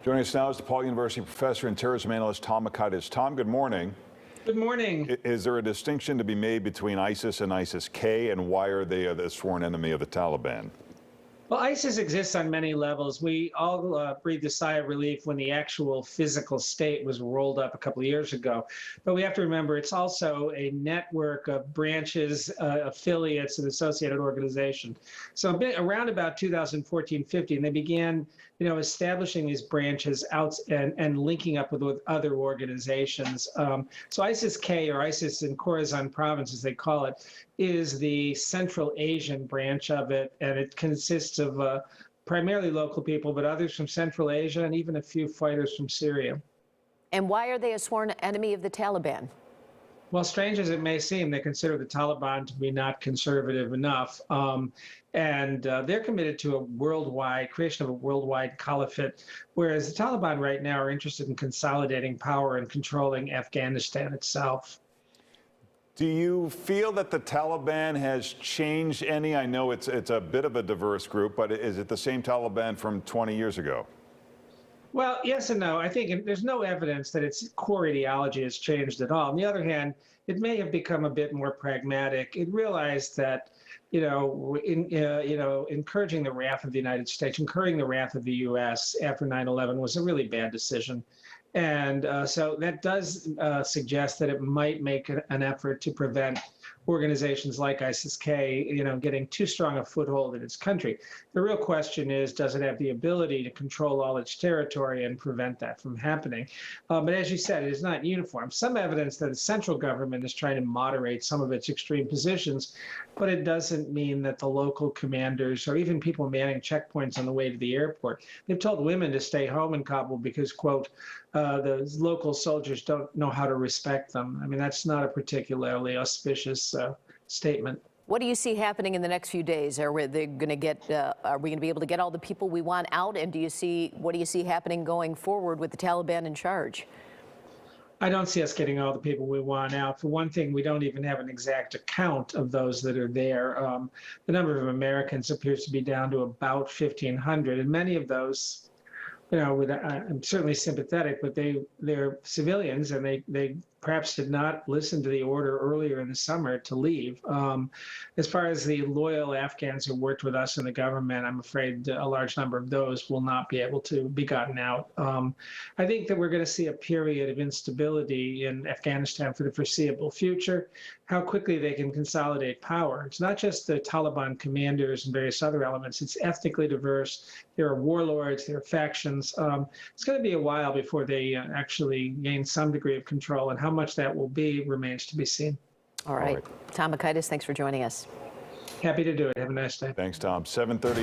Joining us now is DePaul University professor and terrorism analyst Tom Makaitis. Tom, good morning. Good morning. Is there a distinction to be made between ISIS and ISIS-K, and why are they the sworn enemy of the Taliban? Well, ISIS exists on many levels. We all breathed a sigh of relief when the actual physical state was rolled up a couple of years ago. But we have to remember it's also a network of branches, affiliates, and associated organizations. So around about 2014-15, they began, establishing these branches out and linking up with other organizations. So ISIS-K, or ISIS in Khorasan province, as they call it, is the Central Asian branch of it, and it consists of primarily local people, but others from Central Asia and even a few fighters from Syria. And why are they a sworn enemy of the Taliban? Well, strange as it may seem, they consider the Taliban to be not conservative enough, and they're committed to creation of a worldwide caliphate, whereas the Taliban right now are interested in consolidating power and controlling Afghanistan itself. Do you feel that the Taliban has changed any? I know it's a bit of a diverse group, but is it the same Taliban from 20 years ago? Well, yes and no. I think there's no evidence that its core ideology has changed at all. On the other hand, it may have become a bit more pragmatic. It realized that, encouraging the wrath of the United States, incurring the wrath of the U.S. after 9/11 was a really bad decision. And so that does suggest that it might make an effort to prevent organizations like ISIS-K, getting too strong a foothold in its country. The real question is, does it have the ability to control all its territory and prevent that from happening? But as you said, it is not uniform. Some evidence that the central government is trying to moderate some of its extreme positions, but it doesn't mean that the local commanders or even people manning checkpoints on the way to the airport, they've told women to stay home in Kabul because, quote, the local soldiers don't know how to respect them. I mean, that's not a particularly auspicious statement. What do you see happening in the next few days? Are we going to be able to get all the people we want out? And what do you see happening going forward with the Taliban in charge? I don't see us getting all the people we want out. For one thing, we don't even have an exact account of those that are there. The number of Americans appears to be down to about 1,500, and many of those, I'm certainly sympathetic, but they're civilians, and they perhaps did not listen to the order earlier in the summer to leave. As far as the loyal Afghans who worked with us in the government, I'm afraid a large number of those will not be able to be gotten out. I think that we're going to see a period of instability in Afghanistan for the foreseeable future. How quickly they can consolidate power. It's not just the Taliban commanders and various other elements. It's ethnically diverse. There are warlords, there are factions. It's going to be a while before they actually gain some degree of control, and how much that will be remains to be seen. All right. Tom Makaitis, thanks for joining us. Happy to do it. Have a nice day. Thanks, Tom. 7:30.